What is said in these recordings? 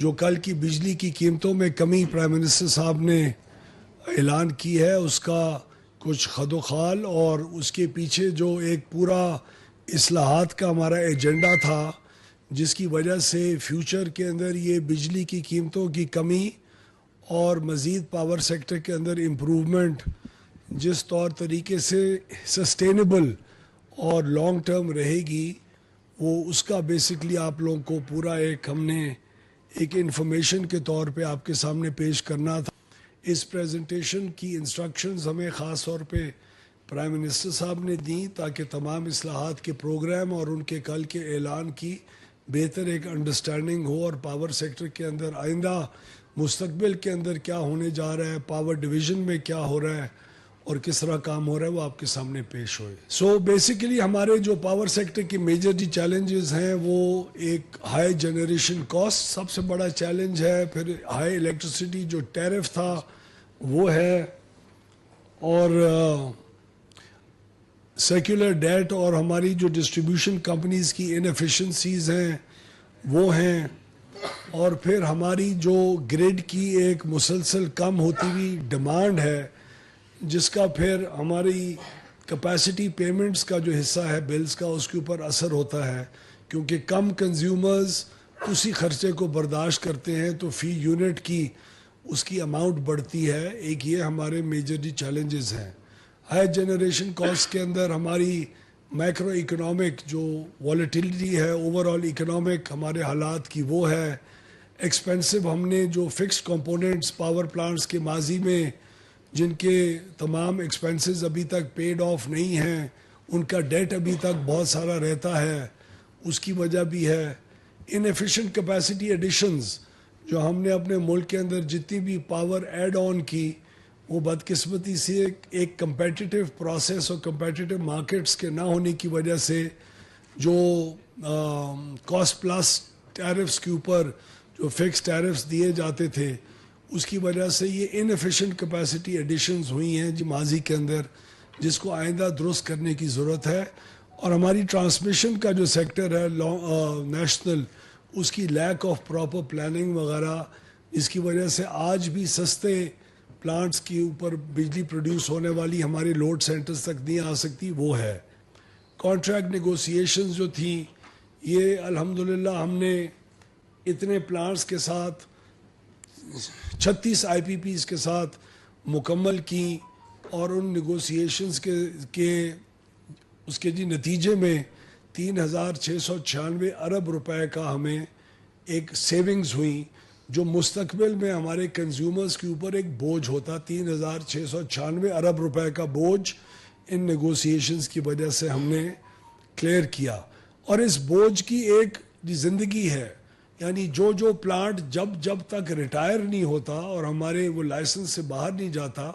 جو کل کی بجلی کی قیمتوں میں کمی پرائم منسٹر صاحب نے اعلان کی ہے، اس کا کچھ خد و خال اور اس کے پیچھے جو ایک پورا اصلاحات کا ہمارا ایجنڈا تھا، جس کی وجہ سے فیوچر کے اندر یہ بجلی کی قیمتوں کی کمی اور مزید پاور سیکٹر کے اندر امپروومنٹ جس طور طریقے سے سسٹینیبل اور لانگ ٹرم رہے گی، وہ اس کا بیسکلی آپ لوگوں کو پورا ہم نے ایک انفارمیشن کے طور پہ آپ کے سامنے پیش کرنا تھا۔ اس پریزنٹیشن کی انسٹرکشنز ہمیں خاص طور پہ پرائم منسٹر صاحب نے دیں تاکہ تمام اصلاحات کے پروگرام اور ان کے کل کے اعلان کی بہتر ایک انڈرسٹینڈنگ ہو، اور پاور سیکٹر کے اندر آئندہ مستقبل کے اندر کیا ہونے جا رہا ہے، پاور ڈویژن میں کیا ہو رہا ہے اور کس طرح کام ہو رہا ہے، وہ آپ کے سامنے پیش ہوئے۔ سو بیسیکلی ہمارے جو پاور سیکٹر کی میجر چیلنجز ہیں، وہ ایک ہائی جنریشن کاسٹ سب سے بڑا چیلنج ہے، پھر ہائی الیکٹریسٹی جو ٹیرف تھا وہ ہے، اور سیکولر ڈیٹ اور ہماری جو ڈسٹریبیوشن کمپنیز کی انیفیشنسیز ہیں وہ ہیں، اور پھر ہماری جو گریڈ کی ایک مسلسل کم ہوتی ہوئی ڈیمانڈ ہے، جس کا پھر ہماری کیپیسٹی پیمنٹس کا جو حصہ ہے بلز کا، اس کے اوپر اثر ہوتا ہے، کیونکہ کم کنزیومرز اسی خرچے کو برداشت کرتے ہیں تو فی یونٹ کی اس کی اماؤنٹ بڑھتی ہے۔ ایک یہ ہمارے میجر چیلنجز ہیں۔ ہائی جنریشن کاسٹ کے اندر ہماری مائکرو اکنامک جو والیٹیلیٹی ہے اوور آل اکنامک ہمارے حالات کی، وہ ہے ایکسپینسو۔ ہم نے جو فکسڈ کمپوننٹس پاور پلانٹس کے ماضی میں جن کے تمام ایکسپینسز ابھی تک پیڈ آف نہیں ہیں، ان کا ڈیٹ ابھی تک بہت سارا رہتا ہے، اس کی وجہ بھی ہے۔ انیفیشینٹ کیپیسٹی ایڈیشنز جو ہم نے اپنے ملک کے اندر جتنی بھی پاور ایڈ آن کی، وہ بدقسمتی سے ایک کمپیٹیٹیو پروسیس اور کمپیٹیٹیو مارکیٹس کے نہ ہونے کی وجہ سے جو کاسٹ پلس ٹیرفس کے اوپر جو فکس ٹیرفس دیے جاتے تھے، اس کی وجہ سے یہ انیفیشینٹ کیپیسٹی ایڈیشنز ہوئی ہیں ماضی کے اندر، جس کو آئندہ درست کرنے کی ضرورت ہے۔ اور ہماری ٹرانسمیشن کا جو سیکٹر ہے نیشنل، اس کی لیک آف پراپر پلاننگ وغیرہ، اس کی وجہ سے آج بھی سستے پلانٹس کے اوپر بجلی پروڈیوس ہونے والی ہمارے لوڈ سینٹرز تک نہیں آ سکتی، وہ ہے۔ کانٹریکٹ نیگوسیشنز جو تھیں، یہ الحمدللہ ہم نے اتنے پلانٹس کے ساتھ 36 آئی پی پیز کے ساتھ مکمل کی، اور ان نیگوسیشنز کے نتیجے میں 3696 ارب روپے کا ہمیں ایک سیونگز ہوئی، جو مستقبل میں ہمارے کنزیومرز کے اوپر ایک بوجھ ہوتا۔ 3696 ارب روپے کا بوجھ ان نیگوسیشنز کی وجہ سے ہم نے کلیئر کیا، اور اس بوجھ کی ایک زندگی ہے، یعنی جو پلانٹ جب تک ریٹائر نہیں ہوتا اور ہمارے وہ لائسنس سے باہر نہیں جاتا،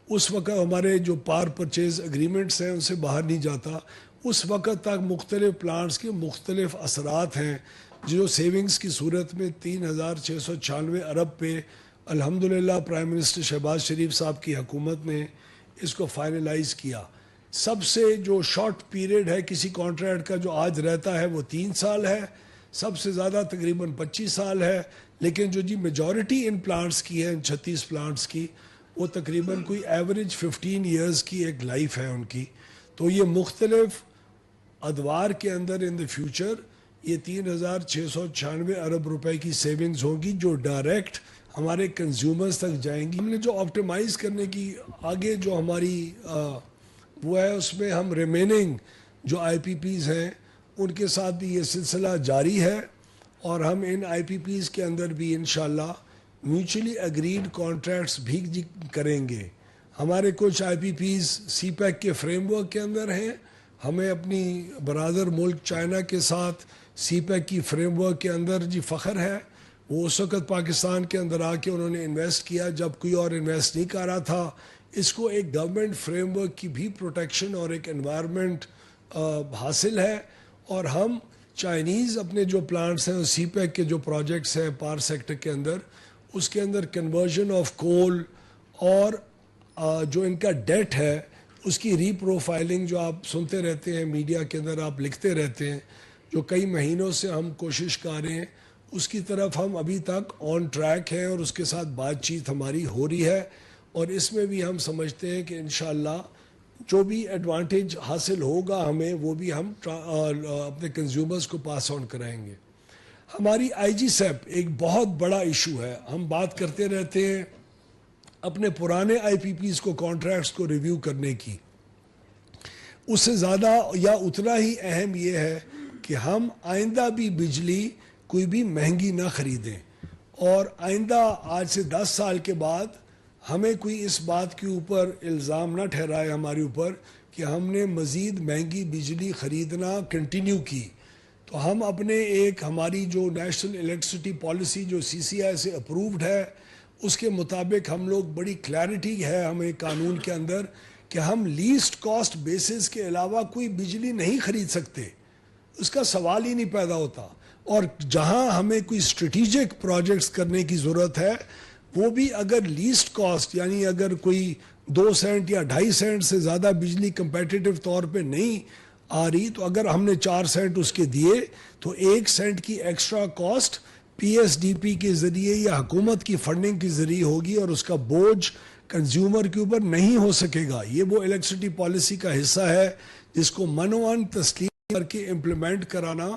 اس وقت ہمارے جو پاور پرچیز اگریمنٹس ہیں ان سے باہر نہیں جاتا، اس وقت تک مختلف پلانٹس کے مختلف اثرات ہیں، جو سیونگز کی صورت میں 3696 ارب پہ الحمدللہ پرائم منسٹر شہباز شریف صاحب کی حکومت نے اس کو فائنلائز کیا۔ سب سے جو شارٹ پیریڈ ہے کسی کانٹریکٹ کا جو آج رہتا ہے وہ 3 سال ہے، سب سے زیادہ تقریباً 25 سال ہے، لیکن جو میجورٹی ان پلانٹس کی ہے، ان 36 پلانٹس کی، وہ تقریباً کوئی ایوریج 15 ایئرز کی ایک لائف ہے ان کی۔ تو یہ مختلف ادوار کے اندر ان دی فیوچر یہ 3696 ارب روپے کی سیونگز ہوں گی، جو ڈائریکٹ ہمارے کنزیومرز تک جائیں گی۔ ہم نے جو آپٹیمائز کرنے کی آگے جو ہماری وہ ہے، اس میں ہم ریمیننگ جو آئی پی پیز ہیں ان کے ساتھ بھی یہ سلسلہ جاری ہے، اور ہم ان آئی پی پیز کے اندر بھی انشاءاللہ میوچلی اگریڈ کانٹریکٹس بھی کریں گے۔ ہمارے کچھ آئی پی پیز سی پیک کے فریم ورک کے اندر ہیں، ہمیں اپنی برادر ملک چائنا کے ساتھ سی پیک کی فریم ورک کے اندر فخر ہے۔ وہ اس وقت پاکستان کے اندر آ کے انہوں نے انویسٹ کیا جب کوئی اور انویسٹ نہیں کر رہا تھا۔ اس کو ایک گورنمنٹ فریم ورک کی بھی پروٹیکشن اور ایک انوائرمنٹ حاصل ہے، اور ہم چائنیز اپنے جو پلانٹس ہیں سی پیک کے جو پروجیکٹس ہیں پاور سیکٹر کے اندر، اس کے اندر کنورژن آف کول اور جو ان کا ڈیٹ ہے اس کی ری پروفائلنگ جو آپ سنتے رہتے ہیں میڈیا کے اندر، آپ لکھتے رہتے ہیں، جو کئی مہینوں سے ہم کوشش کر رہے ہیں، اس کی طرف ہم ابھی تک آن ٹریک ہیں اور اس کے ساتھ بات چیت ہماری ہو رہی ہے، اور اس میں بھی ہم سمجھتے ہیں کہ انشاءاللہ جو بھی ایڈوانٹیج حاصل ہوگا ہمیں وہ بھی ہم اپنے کنزیومرز کو پاس آن کرائیں گے۔ ہماری آئی جی سیپ ایک بہت بڑا ایشو ہے، ہم بات کرتے رہتے ہیں اپنے پرانے آئی پی پیز کو کانٹریکٹس کو ریویو کرنے کی، اس سے زیادہ یا اتنا ہی اہم یہ ہے کہ ہم آئندہ بھی بجلی کوئی بھی مہنگی نہ خریدیں، اور آئندہ آج سے 10 سال کے بعد ہمیں کوئی اس بات کے اوپر الزام نہ ٹھہرائے ہمارے اوپر کہ ہم نے مزید مہنگی بجلی خریدنا کنٹینیو کی۔ تو ہم اپنے ایک ہماری جو نیشنل الیکٹرسٹی پالیسی جو سی سی آئی سے اپرووڈ ہے، اس کے مطابق ہم لوگ بڑی کلیئرٹی ہے ہمیں قانون کے اندر کہ ہم لیسٹ کاسٹ بیسس کے علاوہ کوئی بجلی نہیں خرید سکتے، اس کا سوال ہی نہیں پیدا ہوتا۔ اور جہاں ہمیں کوئی اسٹریٹجک پروجیکٹس کرنے کی ضرورت ہے، وہ بھی اگر لیسٹ کاسٹ یعنی اگر کوئی 2 سینٹ یا 2.5 سینٹ سے زیادہ بجلی کمپیٹیٹو طور پہ نہیں آ رہی، تو اگر ہم نے 4 سینٹ اس کے دیے تو 1 سینٹ کی extra cost P S D P کے ذریعے یا حکومت کی فنڈنگ کے ذریعے ہوگی، اور اس کا بوجھ کنزیومر کے اوپر نہیں ہو سکے گا۔ یہ وہ الیکٹرسٹی پالیسی کا حصہ ہے جس کو منوان تسلیم کر کے امپلیمنٹ کرانا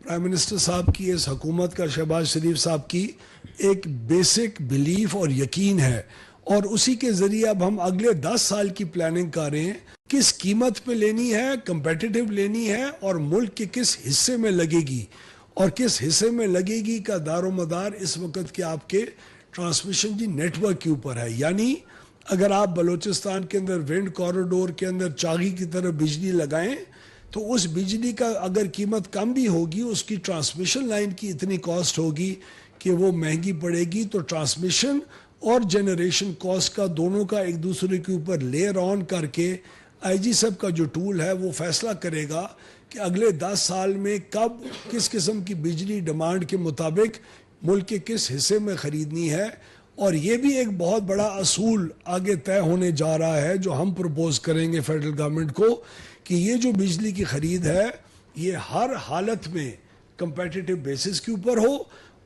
پرائم منسٹر صاحب کی، اس حکومت کا، شہباز شریف صاحب کی ایک بیسک بلیف اور یقین ہے، اور اسی کے ذریعے اب ہم اگلے 10 سال کی پلاننگ کر رہے ہیں، کس قیمت پہ لینی ہے، کمپیٹیٹیو لینی ہے، اور ملک کے کس حصے میں لگے گی، اور کس حصے میں لگے گی کا دار و مدار اس وقت کے آپ کے ٹرانسمیشن نیٹ ورک کے اوپر ہے۔ یعنی اگر آپ بلوچستان کے اندر ونڈ کوریڈور کے اندر چاغی کی طرف بجلی لگائیں تو اس بجلی کا اگر قیمت کم بھی ہوگی، اس کی ٹرانسمیشن لائن کی اتنی کاسٹ ہوگی کہ وہ مہنگی پڑے گی، تو ٹرانسمیشن اور جنریشن کاسٹ کا دونوں کا ایک دوسرے کے اوپر لیئر آن کر کے آئی جی سب کا جو ٹول ہے وہ فیصلہ کرے گا کہ اگلے 10 سال میں کب کس قسم کی بجلی ڈیمانڈ کے مطابق ملک کے کس حصے میں خریدنی ہے۔ اور یہ بھی ایک بہت بڑا اصول آگے طے ہونے جا رہا ہے جو ہم پروپوز کریں گے فیڈرل گورنمنٹ کو، کہ یہ جو بجلی کی خرید ہے یہ ہر حالت میں کمپیٹیٹیو بیسس کے اوپر ہو،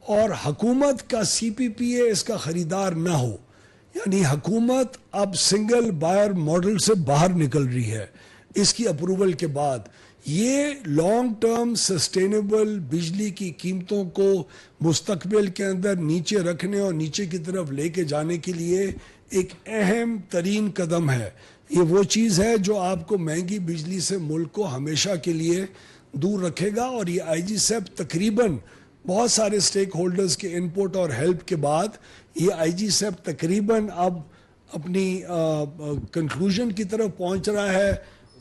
اور حکومت کا سی پی پی اے اس کا خریدار نہ ہو۔ یعنی حکومت اب سنگل بائر ماڈل سے باہر نکل رہی ہے اس کی اپروول کے بعد۔ یہ لانگ ٹرم سسٹینیبل بجلی کی قیمتوں کو مستقبل کے اندر نیچے رکھنے اور نیچے کی طرف لے کے جانے کے لیے ایک اہم ترین قدم ہے۔ یہ وہ چیز ہے جو آپ کو مہنگی بجلی سے ملک کو ہمیشہ کے لیے دور رکھے گا، اور یہ آئی جی سیپ تقریباً بہت سارے سٹیک ہولڈرز کے انپوٹ اور ہیلپ کے بعد یہ آئی جی سیپ تقریباً اب اپنی کنکلوژن کی طرف پہنچ رہا ہے،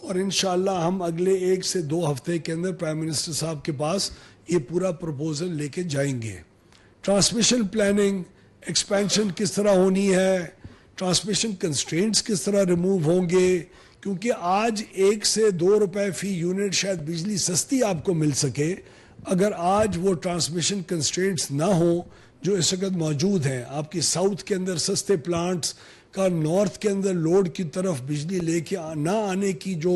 اور انشاءاللہ ہم اگلے 1 سے 2 ہفتے کے اندر پرائم منسٹر صاحب کے پاس یہ پورا پروپوزل لے کے جائیں گے۔ ٹرانسمیشن پلاننگ، ایکسپینشن کس طرح ہونی ہے، ٹرانسمیشن کنسٹرینٹس کس طرح ریموو ہوں گے، کیونکہ آج 1 سے 2 روپے فی یونٹ شاید بجلی سستی آپ کو مل سکے، اگر آج وہ ٹرانسمیشن کنسٹرینٹس نہ ہوں جو اس وقت موجود ہیں۔ آپ کی ساؤتھ کے اندر سستے پلانٹس کا نارتھ کے اندر لوڈ کی طرف بجلی لے کے نہ آنے کی جو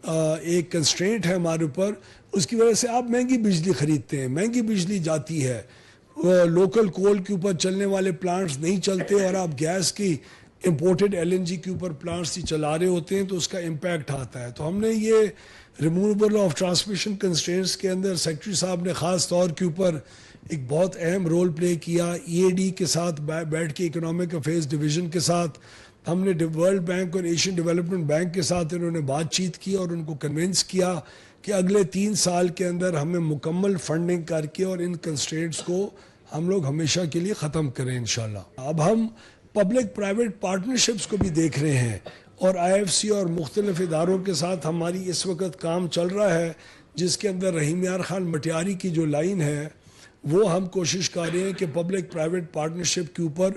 ایک کنسٹرینٹ ہے ہمارے اوپر، اس کی وجہ سے آپ مہنگی بجلی خریدتے ہیں، مہنگی بجلی جاتی ہے، لوکل کول کے اوپر چلنے والے پلانٹس نہیں چلتے، اور آپ گیس کی امپورٹڈ ایل این جی کے اوپر پلانٹس ہی چلا رہے ہوتے ہیں، تو اس کا امپیکٹ آتا ہے۔ تو ہم نے یہ ریموول آف ٹرانسمیشن کنسٹرینٹس کے اندر سیکرٹری صاحب نے خاص طور کے اوپر ایک بہت اہم رول پلے کیا، ای اے ڈی کے ساتھ بیٹھ کے اکنامک افیئرز ڈویژن کے ساتھ ہم نے ورلڈ بینک اور ایشین ڈیولپمنٹ بینک کے ساتھ انہوں نے بات چیت کی اور ان کو کنونس کیا کہ اگلے 3 سال کے اندر ہمیں مکمل فنڈنگ کر کے اور ان کنسٹرینٹس کو ہم لوگ ہمیشہ کے لیے ختم کریں انشاءاللہ۔ اب ہم پبلک پرائیویٹ پارٹنرشپس کو بھی دیکھ رہے ہیں، اور آئی ایف سی اور مختلف اداروں کے ساتھ ہماری اس وقت کام چل رہا ہے، جس کے اندر رحیم یار خان مٹیاری کی جو لائن ہے وہ ہم کوشش کر رہے ہیں کہ پبلک پرائیویٹ پارٹنرشپ کے اوپر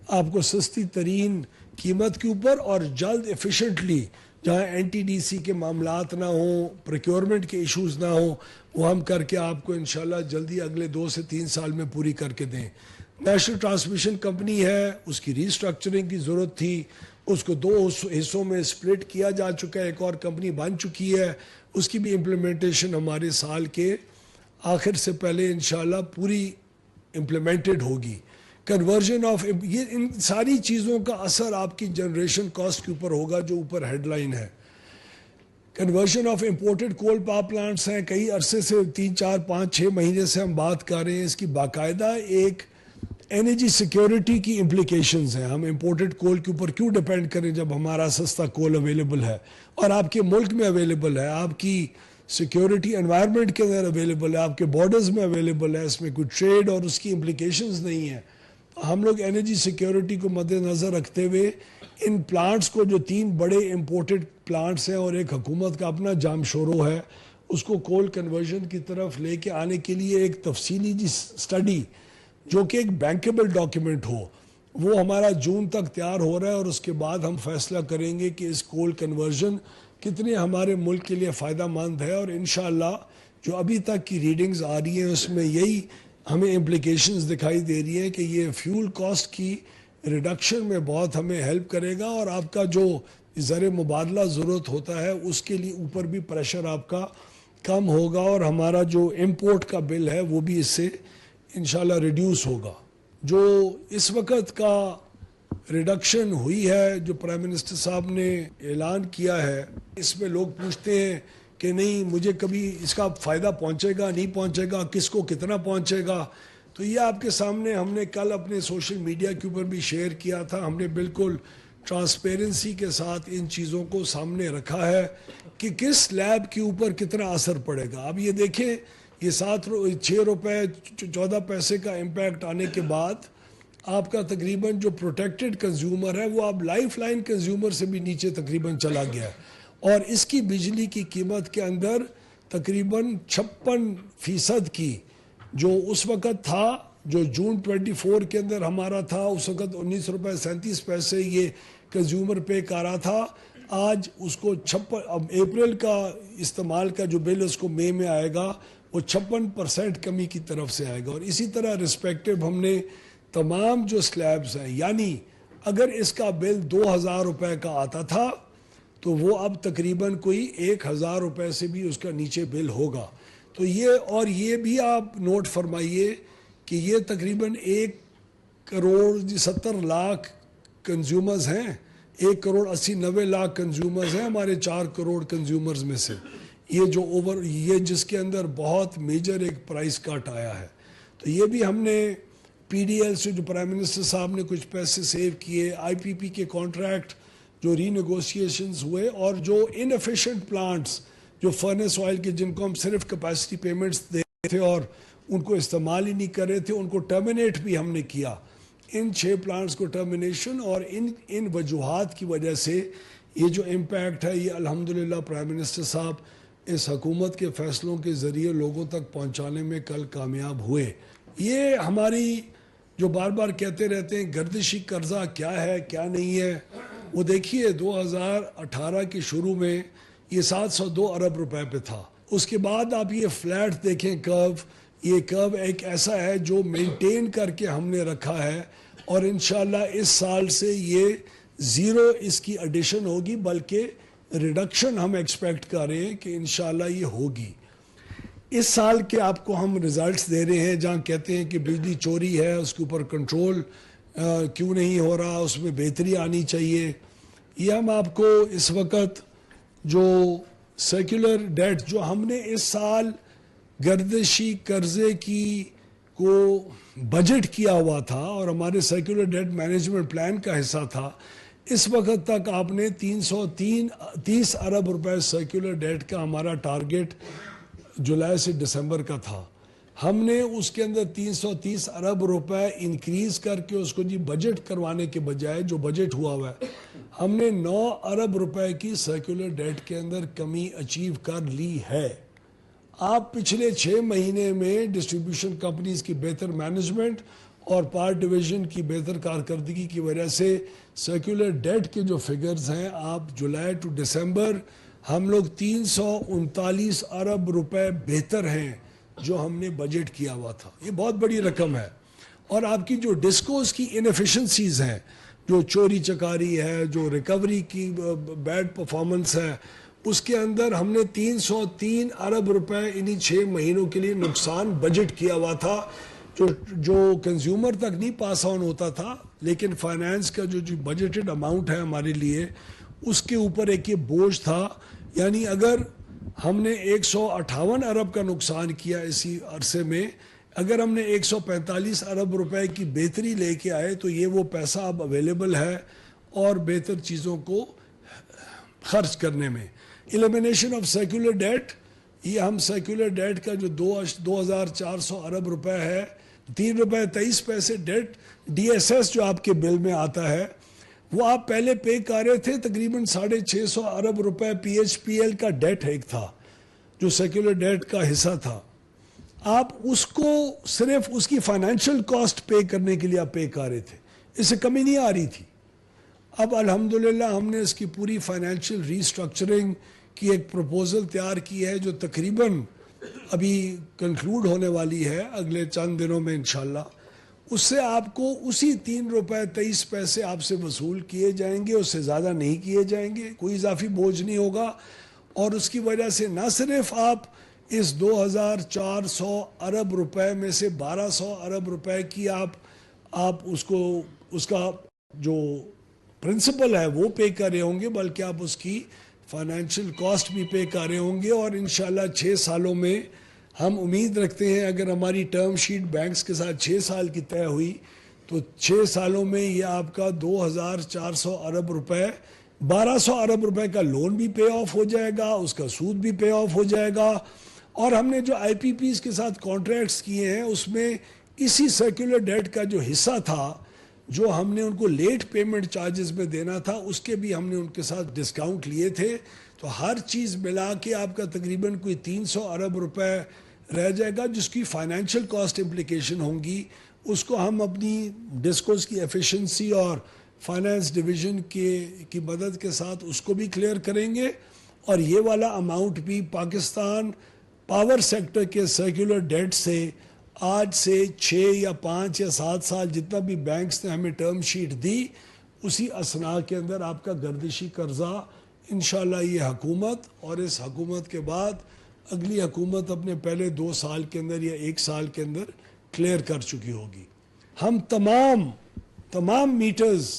آپ کو سستی ترین قیمت کے اوپر اور جلد ایفیشنٹلی، جہاں این ٹی ڈی سی کے معاملات نہ ہوں، پروکیورمنٹ کے ایشوز نہ ہوں، وہ ہم کر کے آپ کو انشاءاللہ جلدی اگلے 2 سے 3 سال میں پوری کر کے دیں۔ نیشنل ٹرانسمیشن کمپنی ہے، اس کی ری اسٹرکچرنگ کی ضرورت تھی، اس کو 2 حصوں میں سپلٹ کیا جا چکا ہے، ایک اور کمپنی بن چکی ہے، اس کی بھی امپلیمنٹیشن ہمارے سال کے آخر سے پہلے انشاءاللہ پوری امپلیمنٹڈ ہوگی. کنورژن آف یہ ان ساری چیزوں کا اثر آپ کی جنریشن کاسٹ کے اوپر ہوگا جو اوپر ہیڈ لائن ہے. Conversion of imported coal power plants ہیں, کئی عرصے سے 3 4 5 6 مہینے سے ہم بات کر رہے ہیں. اس کی باقاعدہ ایک انرجی سیکیورٹی کی امپلیکیشنز ہیں. ہم امپورٹڈ کول کے اوپر کیوں ڈیپینڈ کریں جب ہمارا سستا کول اویلیبل ہے اور آپ کے ملک میں اویلیبل ہے, آپ کی سیکیورٹی انوائرمنٹ کے اندر اویلیبل ہے, آپ کے بارڈرز میں اویلیبل ہے, اس میں کوئی ٹریڈ اور اس کی امپلیکیشنز نہیں ہیں. ہم لوگ انرجی سیکیورٹی کو مد نظر رکھتے ہوئے ان پلانٹس کو, جو 3 بڑے امپورٹڈ پلانٹس ہیں اور ایک حکومت کا اپنا جام شورو ہے, اس کو کول کنورژن کی طرف لے کے آنے کے لیے ایک تفصیلی اسٹڈی جو کہ ایک بینکیبل ڈاکیومنٹ ہو, وہ ہمارا جون تک تیار ہو رہا ہے. اور اس کے بعد ہم فیصلہ کریں گے کہ اس کول کنورژن کتنے ہمارے ملک کے لیے فائدہ مند ہے. اور انشاءاللہ جو ابھی تک کی ریڈنگز آ رہی ہیں اس میں یہی ہمیں امپلیکیشنز دکھائی دے رہی ہیں کہ یہ فیول کاسٹ کی ریڈکشن میں بہت ہمیں ہیلپ کرے گا, اور آپ کا جو زر مبادلہ ضرورت ہوتا ہے اس کے لیے اوپر بھی پریشر آپ کا کم ہوگا, اور ہمارا جو امپورٹ کا بل ہے وہ بھی اس سے انشاءاللہ ریڈیوس ہوگا. جو اس وقت کا ریڈکشن ہوئی ہے جو پرائم منسٹر صاحب نے اعلان کیا ہے, اس میں لوگ پوچھتے ہیں کہ نہیں مجھے کبھی اس کا فائدہ پہنچے گا نہیں پہنچے گا, کس کو کتنا پہنچے گا. تو یہ آپ کے سامنے ہم نے کل اپنے سوشل میڈیا کے اوپر بھی شیئر کیا تھا. ہم نے بالکل ٹرانسپیرنسی کے ساتھ ان چیزوں کو سامنے رکھا ہے کہ کس لیب کے اوپر کتنا اثر پڑے گا. اب یہ دیکھیں, یہ 6 روپے 14 پیسے کا امپیکٹ آنے کے بعد آپ کا تقریباً جو پروٹیکٹڈ کنزیومر ہے وہ اب لائف لائن کنزیومر سے بھی نیچے تقریباً چلا گیا ہے, اور اس کی بجلی کی قیمت کے اندر تقریباً 56% کی جو اس وقت تھا, جو جون 24 کے اندر ہمارا تھا, اس وقت 19 روپے 37 پیسے یہ کنزیومر پے کر رہا تھا. آج اس کو اب اپریل کا استعمال کا جو بل اس کو مئی میں آئے گا وہ 56% کمی کی طرف سے آئے گا. اور اسی طرح رسپیکٹو ہم نے تمام جو سلیبز ہیں, یعنی اگر اس کا بل 2000 روپے کا آتا تھا تو وہ اب تقریباً کوئی 1000 روپے سے بھی اس کا نیچے بل ہوگا. تو یہ بھی آپ نوٹ فرمائیے کہ یہ تقریباً 1 کروڑ 70 لاکھ کنزیومرز ہیں, 1 کروڑ 80 90 لاکھ کنزیومرز ہیں ہمارے 4 کروڑ کنزیومرز میں سے, یہ جس کے اندر بہت میجر ایک پرائس کٹ آیا ہے. تو یہ بھی ہم نے پی ڈی ایل سے جو پرائم منسٹر صاحب نے کچھ پیسے سیو کیے, آئی پی پی کے کانٹریکٹ جو ری نیگوسیشنز ہوئے, اور جو انیفیشنٹ پلانٹس جو فرنس آئل کے جن کو ہم صرف کیپیسٹی پیمنٹس دے رہے تھے اور ان کو استعمال ہی نہیں کر رہے تھے, ان کو ٹرمینیٹ بھی ہم نے کیا. ان 6 پلانٹس کو ٹرمینیشن, اور ان وجوہات کی وجہ سے یہ جو امپیکٹ ہے یہ الحمدللہ پرائم منسٹر صاحب اس حکومت کے فیصلوں کے ذریعے لوگوں تک پہنچانے میں کل کامیاب ہوئے. یہ ہماری جو بار بار کہتے رہتے ہیں گردشی قرضہ کیا ہے کیا نہیں ہے, وہ دیکھیے 2018 کے شروع میں یہ 702 ارب روپے پہ تھا. اس کے بعد آپ یہ فلیٹ دیکھیں کرو, یہ کرو ایک ایسا ہے جو مینٹین کر کے ہم نے رکھا ہے, اور انشاءاللہ اس سال سے یہ 0 اس کی ایڈیشن ہوگی, بلکہ ریڈکشن ہم ایکسپیکٹ کر رہے ہیں کہ انشاءاللہ یہ ہوگی. اس سال کے آپ کو ہم ریزلٹس دے رہے ہیں جہاں کہتے ہیں کہ بجلی چوری ہے, اس کے اوپر کنٹرول کیوں نہیں ہو رہا, اس میں بہتری آنی چاہیے. یہ ہم آپ کو اس وقت جو سیکولر ڈیٹ جو ہم نے اس سال گردشی قرضے کی کو بجٹ کیا ہوا تھا اور ہمارے سیکولر ڈیٹ مینجمنٹ پلان کا حصہ تھا, اس وقت تک آپ نے 330 ارب روپے سیکولر ڈیٹ کا ہمارا ٹارگٹ جولائی سے دسمبر کا تھا. ہم نے اس کے اندر 330 ارب روپے انکریز کر کے اس کو بجٹ کروانے کے بجائے جو بجٹ ہوا ہے ہم نے 9 ارب روپے کی سیکولر ڈیٹ کے اندر کمی اچیو کر لی ہے. آپ پچھلے 6 مہینے میں ڈسٹریبیوشن کمپنیز کی بہتر مینجمنٹ اور پاور ڈویژن کی بہتر کارکردگی کی وجہ سے سیکولر ڈیٹ کے جو فگرز ہیں, آپ جولائی ٹو دسمبر ہم لوگ 339 ارب روپے بہتر ہیں جو ہم نے بجٹ کیا ہوا تھا. یہ بہت بڑی رقم ہے. اور آپ کی جو ڈسکوز کی انیفیشنسیز ہیں, جو چوری چکاری ہے, جو ریکوری کی بیڈ پرفارمنس ہے, اس کے اندر ہم نے 303 ارب روپے انہی 6 مہینوں کے لیے نقصان بجٹ کیا ہوا تھا, جو کنزیومر تک نہیں پاس آن ہوتا تھا، لیکن فائنانس کا جو بجٹڈ اماؤنٹ ہے ہمارے لیے، اس کے اوپر ایک یہ بوجھ تھا. یعنی اگر ہم نے 158 ارب کا نقصان کیا اسی عرصے میں، اگر ہم نے 145 ارب روپے کی بہتری لے کے آئے تو یہ وہ پیسہ اب اویلیبل ہے اور بہتر چیزوں کو خرچ کرنے میں. ایلیمینیشن آف سیکولر ڈیٹ، یہ ہم سیکولر ڈیٹ کا جو 2400 ارب روپے ہے، 3 روپے 23 پیسے ڈیٹ ڈی ایس ایس جو آپ کے بل میں آتا ہے، وہ آپ پہلے پے کر رہے تھے. تقریباً 650 ارب روپے پی ایچ پی ایل کا ڈیٹ ایک تھا جو سیکولر ڈیٹ کا حصہ تھا. آپ اس کو صرف اس کی فائنینشیل کاسٹ پے کرنے کے لیے آپ پے کر رہے تھے، اس سے کمی نہیں آ رہی تھی. اب الحمدللہ ہم نے اس کی پوری فائنینشیل ری اسٹرکچرنگ کی ایک پروپوزل تیار کی ہے جو تقریباً ابھی کنکلوڈ ہونے والی ہے اگلے چند دنوں میں انشاءاللہ. اس سے آپ کو اسی 3 روپے 23 پیسے آپ سے وصول کیے جائیں گے، اس سے زیادہ نہیں کیے جائیں گے، کوئی اضافی بوجھ نہیں ہوگا. اور اس کی وجہ سے نہ صرف آپ اس 2400 ارب روپے میں سے 1200 ارب روپے کی آپ اس کا جو پرنسپل ہے وہ پے کر رہے ہوں گے، بلکہ آپ اس کی فائنینشیل کاسٹ بھی پے کر رہے ہوں گے. اور انشاءاللہ 6 سالوں میں ہم امید رکھتے ہیں، اگر ہماری ٹرم شیٹ بینکس کے ساتھ 6 سال کی طے ہوئی تو 6 سالوں میں یہ آپ کا 2400 ارب روپے، 1200 ارب روپے کا لون بھی پے آف ہو جائے گا، اس کا سود بھی پے آف ہو جائے گا. اور ہم نے جو آئی پی پیز کے ساتھ کانٹریکٹس کیے ہیں اس میں اسی سیکولر ڈیٹ کا جو حصہ تھا جو ہم نے ان کو لیٹ پیمنٹ چارجز میں دینا تھا، اس کے بھی ہم نے ان کے ساتھ ڈسکاؤنٹ لیے تھے. تو ہر چیز ملا کے آپ کا تقریباً کوئی 300 ارب روپے رہ جائے گا جس کی فائنینشیل کاسٹ امپلیکیشن ہوں گی. اس کو ہم اپنی ڈسکوز کی ایفیشنسی اور فائنانس ڈویژن کی مدد کے ساتھ اس کو بھی کلیئر کریں گے. اور یہ والا اماؤنٹ بھی پاکستان پاور سیکٹر کے سیکولر ڈیٹ سے آج سے 6 یا 5 یا 7 سال جتنا بھی بینکس نے ہمیں ٹرم شیٹ دی، اسی اثناء کے اندر آپ کا گردشی قرضہ انشاءاللہ یہ حکومت اور اس حکومت کے بعد اگلی حکومت اپنے پہلے 2 سال کے اندر یا 1 سال کے اندر کلیئر کر چکی ہوگی. ہم تمام میٹرز،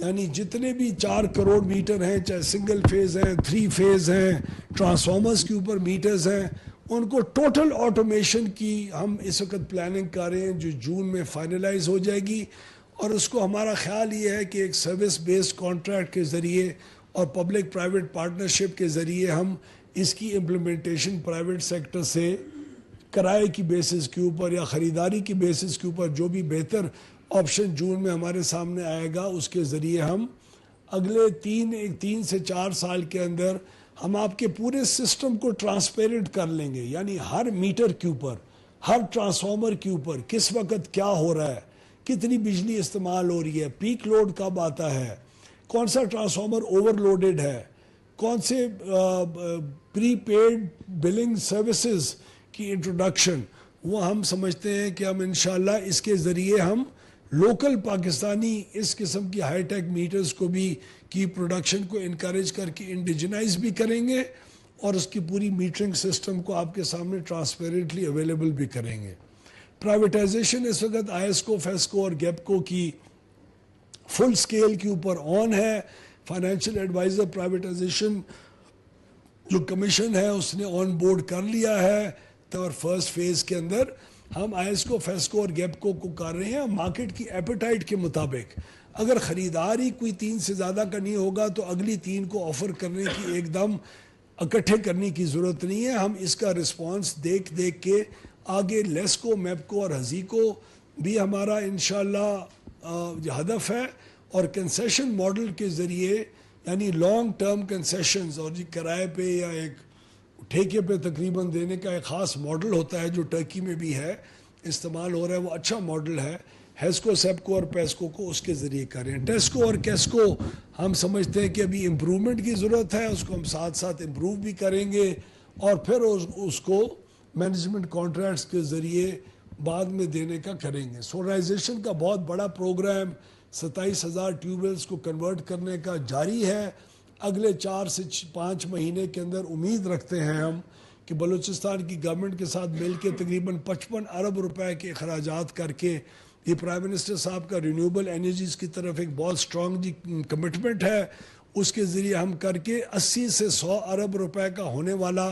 یعنی جتنے بھی 4 کروڑ میٹر ہیں، چاہے سنگل فیز ہیں، 3 فیز ہیں، ٹرانسفارمرز کے اوپر میٹرز ہیں، ان کو ٹوٹل آٹومیشن کی ہم اس وقت پلاننگ کر رہے ہیں جو جون میں فائنلائز ہو جائے گی. اور اس کو ہمارا خیال یہ ہے کہ ایک سروس بیسڈ کانٹریکٹ کے ذریعے اور پبلک پرائیویٹ پارٹنرشپ کے ذریعے ہم اس کی امپلیمنٹیشن پرائیویٹ سیکٹر سے کرائے کی بیسس کے اوپر یا خریداری کی بیسس کے اوپر جو بھی بہتر آپشن جون میں ہمارے سامنے آئے گا اس کے ذریعے ہم اگلے 3 سے 4 سال کے اندر ہم آپ کے پورے سسٹم کو ٹرانسپیرنٹ کر لیں گے. یعنی ہر میٹر کے اوپر، ہر ٹرانسفارمر کے اوپر کس وقت کیا ہو رہا ہے، کتنی بجلی استعمال ہو رہی ہے، پیک لوڈ کب آتا ہے، کون سا ٹرانسفارمر اوور لوڈڈ ہے، کون سے پری پیڈ بلنگ سروسز کی انٹروڈکشن، وہ ہم سمجھتے ہیں کہ ہم انشاءاللہ اس کے ذریعے ہم لوکل پاکستانی اس قسم کی ہائی ٹیک میٹرز کو بھی کی پروڈکشن کو انکریج کر کے انڈیجنائز بھی کریں گے اور اس کی پوری میٹرنگ سسٹم کو آپ کے سامنے ٹرانسپیرنٹلی اویلیبل بھی کریں گے. پرائیویٹائزیشن اس وقت آئیسکو، فیسکو اور گیپکو کی فل سکیل کے اوپر آن ہے. فائنینشیل ایڈوائزر پرائیویٹائزیشن جو کمیشن ہے اس نے آن بورڈ کر لیا ہے. اور فرسٹ فیز کے اندر ہم آئیسکو، فیسکو اور گیپکو کو کر رہے ہیں مارکیٹ کی ایپیٹائٹ کے مطابق. اگر خریدار ہی کوئی 3 سے زیادہ کا نہیں ہوگا تو اگلی 3 کو آفر کرنے کی ایک دم اکٹھے کرنے کی ضرورت نہیں ہے. ہم اس کا رسپانس دیکھ کے آگے لیسکو، میپکو اور ہزیکو بھی ہمارا انشاءاللہ ہدف ہے. اور کنسیشن ماڈل کے ذریعے، یعنی لانگ ٹرم کنسیشنز اور کرائے پہ یا ایک ٹھیکے پہ تقریباً دینے کا ایک خاص ماڈل ہوتا ہے جو ٹرکی میں بھی ہے، استعمال ہو رہا ہے، وہ اچھا ماڈل ہے. ہیسکو، سیپکو اور پیسکو کو اس کے ذریعے کریں. ٹیسکو اور کیسکو ہم سمجھتے ہیں کہ ابھی امپرومنٹ کی ضرورت ہے، اس کو ہم ساتھ ساتھ امپروو بھی کریں گے اور پھر اس کو مینجمنٹ کانٹریکٹس کے ذریعے بعد میں دینے کا کریں گے. سولرائزیشن کا بہت بڑا پروگرام 27,000 ٹیوب ویلز کو کنورٹ کرنے کا جاری ہے. اگلے 4 سے 5 مہینے کے اندر امید رکھتے ہیں ہم کہ بلوچستان کی گورنمنٹ کے ساتھ مل کے تقریباً 55 ارب روپے کے اخراجات کر کے یہ پرائم منسٹر صاحب کا رینیوبل انرجیز کی طرف ایک بہت سٹرونگ کمٹمنٹ ہے، اس کے ذریعے ہم کر کے 80 سے 100 ارب روپے کا ہونے والا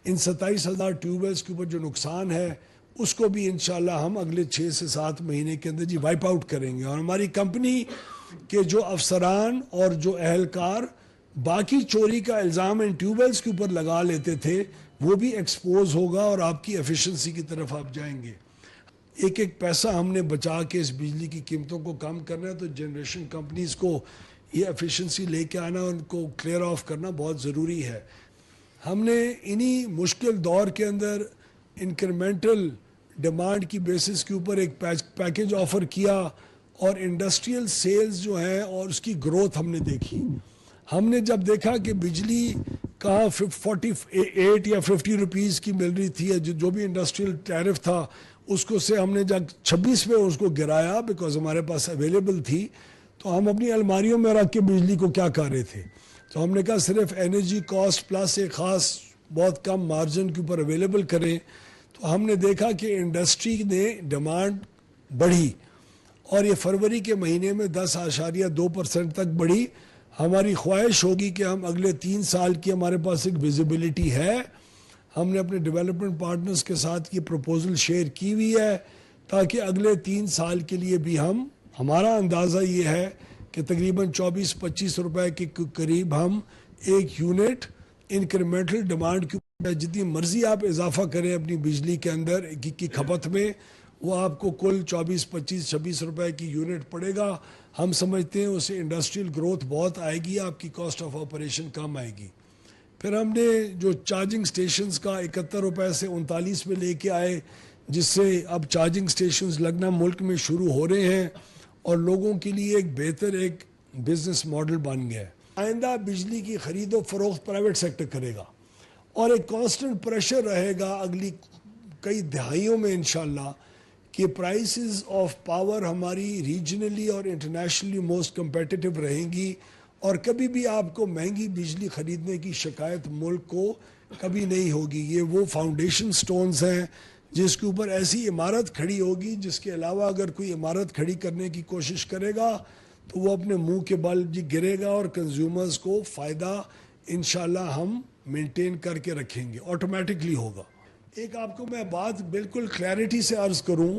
ان 27,000 ٹیوب ویلز کے اوپر جو نقصان ہے اس کو بھی انشاءاللہ ہم اگلے 6 سے 7 مہینے کے اندر وائپ آؤٹ کریں گے، اور ہماری کمپنی کے جو افسران اور جو اہلکار باقی چوری کا الزام ان ٹیوب ویلز کے اوپر لگا لیتے تھے وہ بھی ایکسپوز ہوگا اور آپ کی ایفیشنسی کی طرف آپ جائیں گے۔ ایک ایک پیسہ ہم نے بچا کے اس بجلی کی قیمتوں کو کم کرنا ہے، تو جنریشن کمپنیز کو یہ ایفیشنسی لے کے آنا، ان کو کلیئر آف کرنا بہت ضروری ہے۔ ہم نے انہی مشکل دور کے اندر انکریمنٹل ڈیمانڈ کی بیسس کے اوپر ایک پیکیج آفر کیا، اور انڈسٹریل سیلز جو ہیں اور اس کی گروتھ ہم نے دیکھی۔ ہم نے جب دیکھا کہ بجلی کہاں 48 یا 50 روپیز کی مل رہی تھی، جو بھی انڈسٹریل ٹیرف تھا اس کو سے ہم نے جب 26 میں اس کو گرایا بیکاز ہمارے پاس اویلیبل تھی، تو ہم اپنی الماریوں میں رکھ کے بجلی کو کیا کر رہے تھے، تو ہم نے کہا صرف انرجی کاسٹ پلس ایک خاص بہت کم مارجن کے اوپر اویلیبل کریں، تو ہم نے دیکھا کہ انڈسٹری نے ڈیمانڈ بڑھی، اور یہ فروری کے مہینے میں 10.2% تک بڑھی۔ ہماری خواہش ہوگی کہ ہم اگلے 3 سال کی ہمارے پاس ایک ویزیبلٹی ہے، ہم نے اپنے ڈیولپمنٹ پارٹنرز کے ساتھ یہ پروپوزل شیئر کی ہوئی ہے، تاکہ اگلے 3 سال کے لیے بھی ہمارا اندازہ یہ ہے کہ تقریباً 24-25 روپے کے قریب ہم ایک یونٹ انکریمنٹل ڈیمانڈ کی جتنی مرضی آپ اضافہ کریں اپنی بجلی کے اندر کی کھپت میں، وہ آپ کو کل 24-25-26 روپے کی یونٹ پڑے گا۔ ہم سمجھتے ہیں اسے انڈسٹریل گروتھ بہت آئے گی، آپ کی کاسٹ آف آپریشن کم آئے گی۔ پھر ہم نے جو چارجنگ سٹیشنز کا 71 روپے سے 39 میں لے کے آئے، جس سے اب چارجنگ سٹیشنز لگنا ملک میں شروع ہو رہے ہیں، اور لوگوں کے لیے ایک بہتر ایک بزنس ماڈل بن گیا ہے۔ آئندہ بجلی کی خرید و فروخت پرائیویٹ سیکٹر کرے گا، اور ایک کانسٹنٹ پریشر رہے گا اگلی کئی دہائیوں میں انشاءاللہ کہ پرائسز آف پاور ہماری ریجنلی اور انٹرنیشنلی موسٹ کمپیٹیٹو رہیں گی، اور کبھی بھی آپ کو مہنگی بجلی خریدنے کی شکایت ملک کو کبھی نہیں ہوگی۔ یہ وہ فاؤنڈیشن سٹونز ہیں جس کے اوپر ایسی عمارت کھڑی ہوگی جس کے علاوہ اگر کوئی عمارت کھڑی کرنے کی کوشش کرے گا تو وہ اپنے منہ کے بل گرے گا، اور کنزیومرز کو فائدہ انشاءاللہ ہم مینٹین کر کے رکھیں گے، آٹومیٹکلی ہوگا۔ ایک آپ کو میں بات بالکل کلیئرٹی سے عرض کروں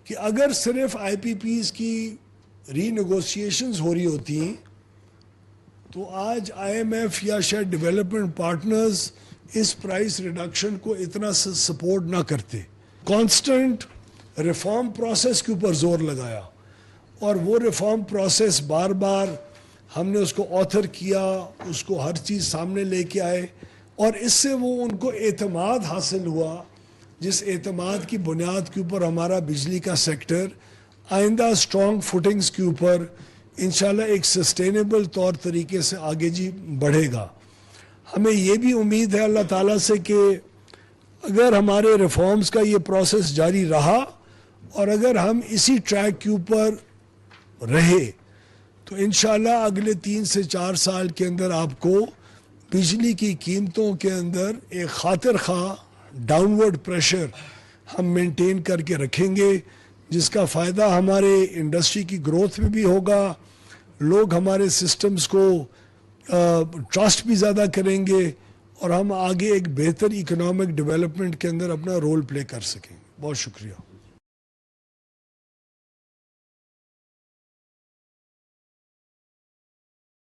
کہ اگر صرف آئی پی پیز کی ری نیگوسیشنز ہو رہی ہوتی تو آج آئی ایم ایف یا شاید ڈیولپمنٹ پارٹنرز اس پرائس ریڈکشن کو اتنا سپورٹ نہ کرتے۔ کانسٹنٹ ریفارم پروسیس کے اوپر زور لگایا، اور وہ ریفارم پروسیس بار بار ہم نے اس کو آتھر کیا، اس کو ہر چیز سامنے لے کے آئے، اور اس سے وہ ان کو اعتماد حاصل ہوا، جس اعتماد کی بنیاد کے اوپر ہمارا بجلی کا سیکٹر آئندہ سٹرونگ فوٹنگز کے اوپر انشاءاللہ ایک سسٹینیبل طور طریقے سے آگے بڑھے گا۔ ہمیں یہ بھی امید ہے اللہ تعالیٰ سے کہ اگر ہمارے ریفارمز کا یہ پروسیس جاری رہا، اور اگر ہم اسی ٹریک کے اوپر رہے، تو انشاءاللہ اگلے 3 سے 4 سال کے اندر آپ کو بجلی کی قیمتوں کے اندر ایک خاطر خواہ ڈاؤنورڈ پریشر ہم مینٹین کر کے رکھیں گے، جس کا فائدہ ہمارے انڈسٹری کی گروتھ میں بھی ہوگا، لوگ ہمارے سسٹمز کو ٹرسٹ بھی زیادہ کریں گے، اور ہم آگے ایک بہتر اکنامک ڈیولپمنٹ کے اندر اپنا رول پلے کر سکیں۔ بہت شکریہ۔